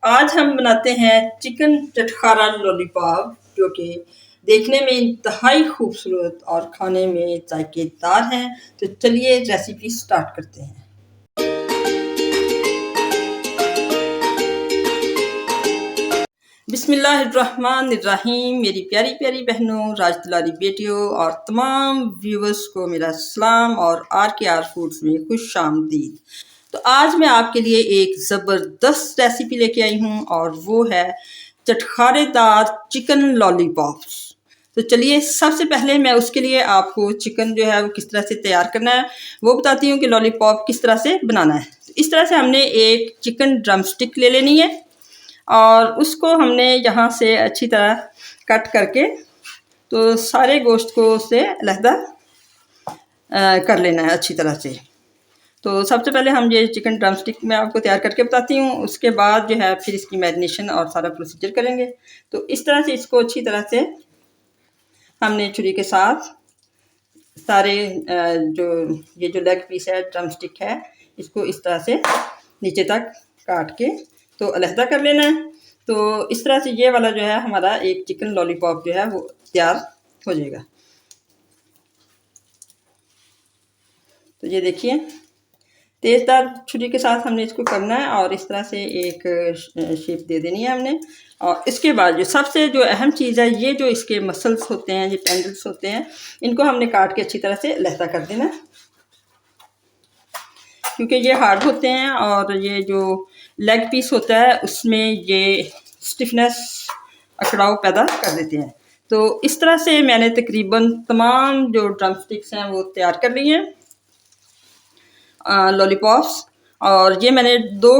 आज हम बनाते हैं चिकन चटखारा लॉलीपॉप, जो कि देखने में इंतहाई खूबसूरत और खाने में जायकेदार हैं। तो चलिए रेसिपी स्टार्ट करते हैं। बिस्मिल्लाहिर्रहमानिर्रहीम। मेरी प्यारी प्यारी बहनों, राजदुलारी बेटियों और तमाम व्यूवर्स को मेरा सलाम और RKR फूड्स में खुश आमदीद। तो आज मैं आपके लिए एक ज़बरदस्त रेसिपी लेके आई हूँ और वो है चटखारेदार चिकन लॉलीपॉप्स। तो चलिए सबसे पहले मैं उसके लिए आपको चिकन जो है वो किस तरह से तैयार करना है वो बताती हूँ कि लॉलीपॉप किस तरह से बनाना है। तो इस तरह से हमने एक चिकन ड्रम स्टिक ले लेनी है और उसको हमने यहाँ से अच्छी तरह कट करके तो सारे गोश्त को उससे अलहदा कर लेना है अच्छी तरह से। तो सबसे पहले हम ये चिकन ड्रम स्टिक मैं आपको तैयार करके बताती हूँ, उसके बाद जो है फिर इसकी मैरिनेशन और सारा प्रोसीजर करेंगे। तो इस तरह से इसको अच्छी तरह से हमने छुरी के साथ सारे जो लेग पीस है, ड्रम स्टिक है, इसको इस तरह से नीचे तक काट के तो अलहदा कर लेना है। तो इस तरह से ये वाला जो है हमारा एक चिकन लॉलीपॉप जो है वो तैयार हो जाएगा। तो ये देखिए तेज़दार छुरी के साथ हमने इसको करना है और इस तरह से एक शेप दे देनी है हमने। और इसके बाद जो सबसे जो अहम चीज़ है, ये जो इसके मसल्स होते हैं, ये टेंडल्स होते हैं, इनको हमने काट के अच्छी तरह से लहदा कर देना है, क्योंकि ये हार्ड होते हैं और ये जो लेग पीस होता है उसमें ये स्टिफनेस अकड़ाव पैदा कर देते हैं। तो इस तरह से मैंने तकरीबन तमाम जो ड्रम स्टिक्स हैं वो तैयार कर ली हैं लॉलीपॉप्स। और ये मैंने 2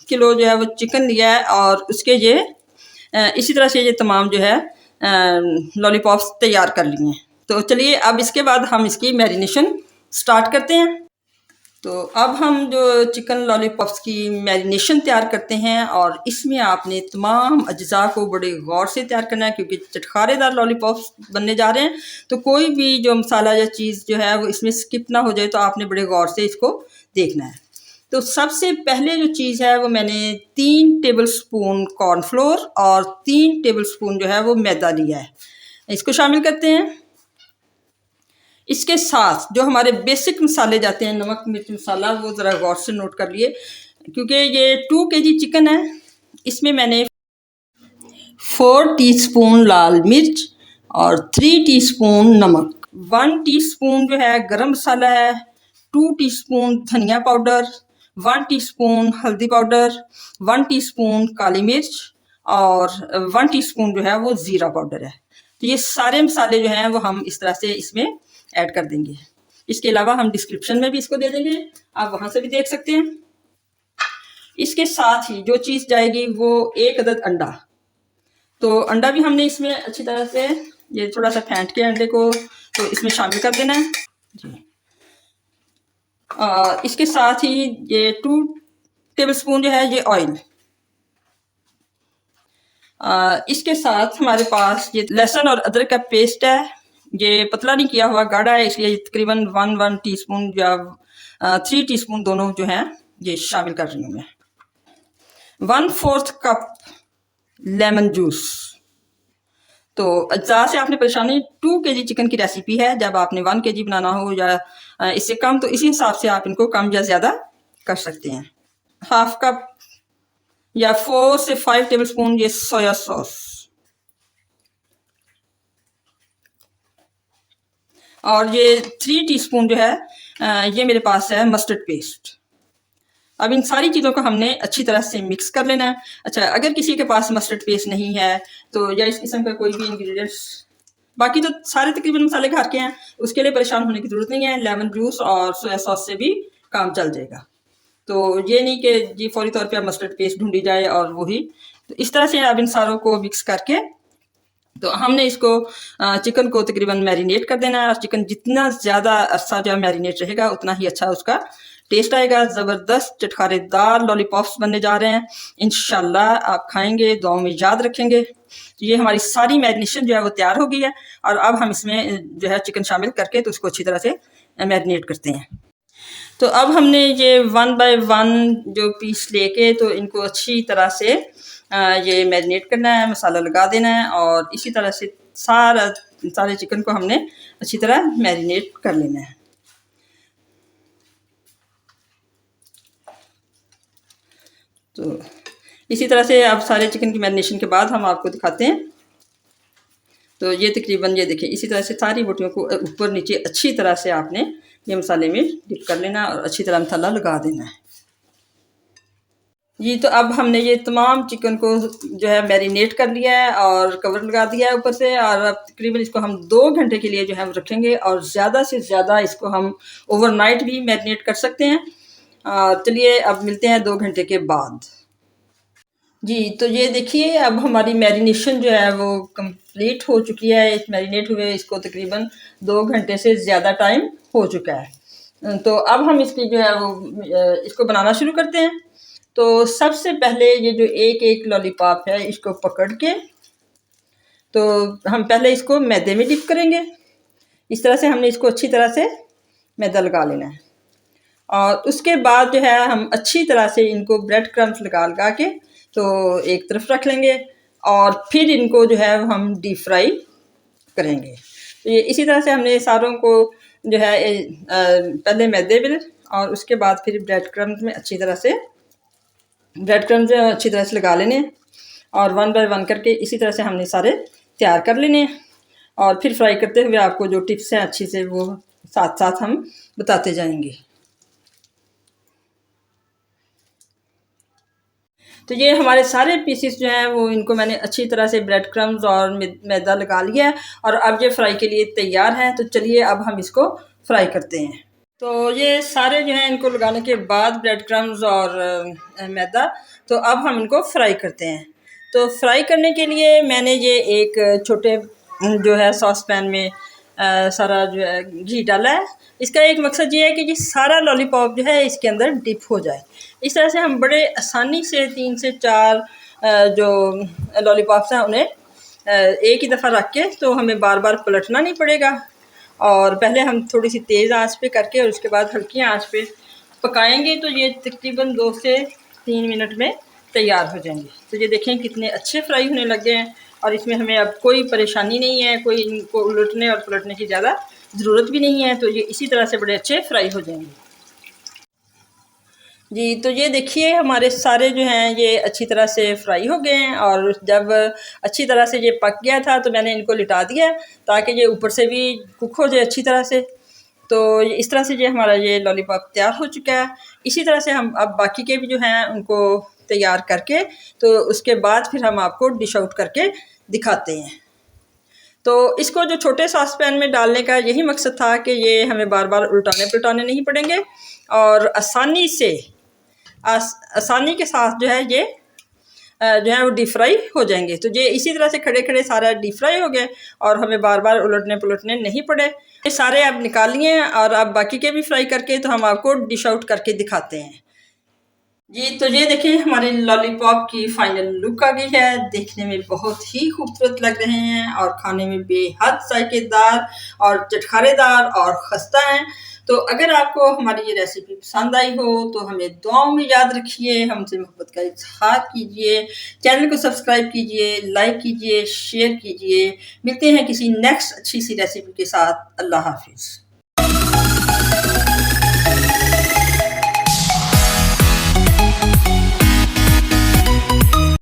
किलो जो है वो चिकन लिया है और उसके ये इसी तरह से ये तमाम जो है लॉलीपॉप्स तैयार कर लिए हैं। तो चलिए अब इसके बाद हम इसकी मैरिनेशन स्टार्ट करते हैं। तो अब हम जो चिकन लॉलीपॉप्स की मैरिनेशन तैयार करते हैं और इसमें आपने तमाम अज्जा को बड़े गौर से तैयार करना है, क्योंकि चटखारेदार लॉलीपॉप्स बनने जा रहे हैं। तो कोई भी जो मसाला या चीज़ जो है वो इसमें स्किप ना हो जाए, तो आपने बड़े गौर से इसको देखना है। तो सबसे पहले जो चीज़ है वो मैंने 3 टेबल स्पून कॉर्नफ्लोर और 3 टेबल स्पून जो है वो मैदा लिया है, इसको शामिल करते हैं। इसके साथ जो हमारे बेसिक मसाले जाते हैं, नमक मिर्च मसाला, वो ज़रा गौर से नोट कर लिए, क्योंकि ये 2 kg चिकन है। इसमें मैंने 4 टीस्पून लाल मिर्च और 3 टीस्पून नमक, 1 टीस्पून जो है गरम मसाला है, 2 टीस्पून धनिया पाउडर, 1 टीस्पून हल्दी पाउडर, 1 टीस्पून काली मिर्च और 1 टीस्पून जो है वो ज़ीरा पाउडर है। तो ये सारे मसाले जो हैं वो हम इस तरह से इसमें ऐड कर देंगे। इसके अलावा हम डिस्क्रिप्शन में भी इसको दे देंगे, आप वहां से भी देख सकते हैं। इसके साथ ही जो चीज़ जाएगी वो 1 अदद अंडा। तो अंडा भी हमने इसमें अच्छी तरह से ये थोड़ा सा फेंट के अंडे को तो इसमें शामिल कर देना है जी। इसके साथ ही ये 2 टेबल स्पून जो है ये ऑयल। इसके साथ हमारे पास ये लहसुन और अदरक का पेस्ट है, ये पतला नहीं किया हुआ, गाढ़ा है, इसलिए तकरीबन 1 टीस्पून या 3 टीस्पून दोनों जो हैं ये शामिल कर रही हूँ मैं। 1/4 कप लेमन जूस। तो अज्जा से आपने परेशानी, 2 kg चिकन की रेसिपी है, जब आपने 1 kg बनाना हो या इससे कम, तो इसी हिसाब से आप इनको कम या ज़्यादा कर सकते हैं। 1/2 कप या 4 से 5 टेबल स्पून ये सोया सॉस और ये 3 टीस्पून जो है ये मेरे पास है मस्टर्ड पेस्ट। अब इन सारी चीज़ों को हमने अच्छी तरह से मिक्स कर लेना है। अच्छा, अगर किसी के पास मस्टर्ड पेस्ट नहीं है तो या इस किस्म का कोई भी इंग्रेडिएंट्स, बाकी तो सारे तकरीबन मसाले घर के हैं, उसके लिए परेशान होने की ज़रूरत नहीं है। लेमन जूस और सोया सॉस से भी काम चल जाएगा। तो ये नहीं कि जी फौरी तौर पे अब मस्टर्ड पेस्ट ढूंढी जाए और वही। तो इस तरह से अब इन सारों को मिक्स करके तो हमने इसको चिकन को तकरीबन मैरिनेट कर देना है। और चिकन जितना ज़्यादा अरसा जो मैरिनेट रहेगा उतना ही अच्छा उसका टेस्ट आएगा। ज़बरदस्त चटखारेदार लॉलीपॉप्स बनने जा रहे हैं, इंशाल्लाह आप खाएंगे, दुआओं में याद रखेंगे। तो ये हमारी सारी मैरिनेशन जो है वो तैयार हो गई है और अब हम इसमें जो है चिकन शामिल करके तो उसको अच्छी तरह से मैरिनेट करते हैं। तो अब हमने ये 1 बाय 1 जो पीस लेके तो इनको अच्छी तरह से ये मैरिनेट करना है, मसाला लगा देना है और इसी तरह से सारे चिकन को हमने अच्छी तरह मैरिनेट कर लेना है। तो इसी तरह से अब सारे चिकन की मैरिनेशन के बाद हम आपको दिखाते हैं। तो ये तकरीबन ये देखिए इसी तरह से सारी बोटियों को ऊपर नीचे अच्छी तरह से आपने ये मसाले में डिप कर लेना और अच्छी तरह मसाला लगा देना है। जी, तो अब हमने ये तमाम चिकन को जो है मैरिनेट कर लिया है और कवर लगा दिया है ऊपर से और अब तकरीबन इसको हम 2 घंटे के लिए जो है रखेंगे और ज़्यादा से ज़्यादा इसको हम ओवरनाइट भी मैरिनेट कर सकते हैं। चलिए अब मिलते हैं 2 घंटे के बाद। जी, तो ये देखिए अब हमारी मैरिनेशन जो है वो कंप्लीट हो चुकी है। इस मैरिनेट हुए इसको तकरीबन 2 घंटे से ज़्यादा टाइम हो चुका है। तो अब हम इसकी जो है वो इसको बनाना शुरू करते हैं। तो सबसे पहले ये जो एक लॉलीपॉप है इसको पकड़ के तो हम पहले इसको मैदे में डिप करेंगे। इस तरह से हमने इसको अच्छी तरह से मैदा लगा लेना है और उसके बाद जो है हम अच्छी तरह से इनको ब्रेड क्रम्स लगा के तो एक तरफ रख लेंगे और फिर इनको जो है हम डीप फ्राई करेंगे। तो ये इसी तरह से हमने सारों को जो है पहले मैदे में और उसके बाद फिर ब्रेड क्रम्स में अच्छी तरह से ब्रेड क्रम्स जो अच्छी तरह से लगा लेने और 1 बाय 1 करके इसी तरह से हमने सारे तैयार कर लेने और फिर फ्राई करते हुए आपको जो टिप्स हैं अच्छी से वो साथ साथ हम बताते जाएंगे। तो ये हमारे सारे पीसेस जो हैं वो इनको मैंने अच्छी तरह से ब्रेड क्रम्स और मैदा लगा लिया है और अब ये फ्राई के लिए तैयार है। तो चलिए अब हम इसको फ्राई करते हैं। तो ये सारे जो हैं इनको लगाने के बाद ब्रेड क्रम्स और मैदा तो अब हम इनको फ्राई करते हैं। तो फ्राई करने के लिए मैंने ये एक छोटे जो है सॉस पैन में सारा जो है घी डाला है। इसका एक मकसद ये है कि ये सारा लॉलीपॉप जो है इसके अंदर डिप हो जाए। इस तरह से हम बड़े आसानी से 3 से 4 जो लॉलीपॉप्स हैं उन्हें एक ही दफ़ा रख के तो हमें बार बार पलटना नहीं पड़ेगा और पहले हम थोड़ी सी तेज़ आंच पे करके और उसके बाद हल्की आंच पे पकाएंगे तो ये तकरीबन 2 से 3 मिनट में तैयार हो जाएंगे। तो ये देखें कितने अच्छे फ्राई होने लग गए हैं और इसमें हमें अब कोई परेशानी नहीं है, कोई इनको उलटने और पलटने की ज़्यादा ज़रूरत भी नहीं है। तो ये इसी तरह से बड़े अच्छे फ्राई हो जाएंगे। जी, तो ये देखिए हमारे सारे जो हैं ये अच्छी तरह से फ्राई हो गए हैं और जब अच्छी तरह से ये पक गया था तो मैंने इनको लिटा दिया ताकि ये ऊपर से भी कुक हो जाए अच्छी तरह से। तो इस तरह से ये हमारा ये लॉलीपॉप तैयार हो चुका है। इसी तरह से हम अब बाकी के भी जो हैं उनको तैयार करके तो उसके बाद फिर हम आपको डिश आउट करके दिखाते हैं। तो इसको जो छोटे सॉस पैन में डालने का यही मकसद था कि ये हमें बार बार उल्टाने पलटाने नहीं पड़ेंगे और आसानी के साथ जो है ये जो है वो डीप फ्राई हो जाएंगे। तो ये इसी तरह से खड़े खड़े सारा डीप फ्राई हो गए और हमें बार बार उलटने पलटने नहीं पड़े। ये सारे अब निकालिए और अब बाकी के भी फ्राई करके तो हम आपको डिश आउट करके दिखाते हैं। जी, तो ये देखिए हमारे लॉलीपॉप की फाइनल लुक आ गई है। देखने में बहुत ही खूबसूरत लग रहे हैं और खाने में बेहद जायकेदार और चटखारेदार और खस्ता हैं। तो अगर आपको हमारी ये रेसिपी पसंद आई हो तो हमें दुआओं में याद रखिए, हमसे मोहब्बत का इज़हार कीजिए, चैनल को सब्सक्राइब कीजिए, लाइक कीजिए, शेयर कीजिए। मिलते हैं किसी नेक्स्ट अच्छी सी रेसिपी के साथ। अल्लाह हाफ़िज़।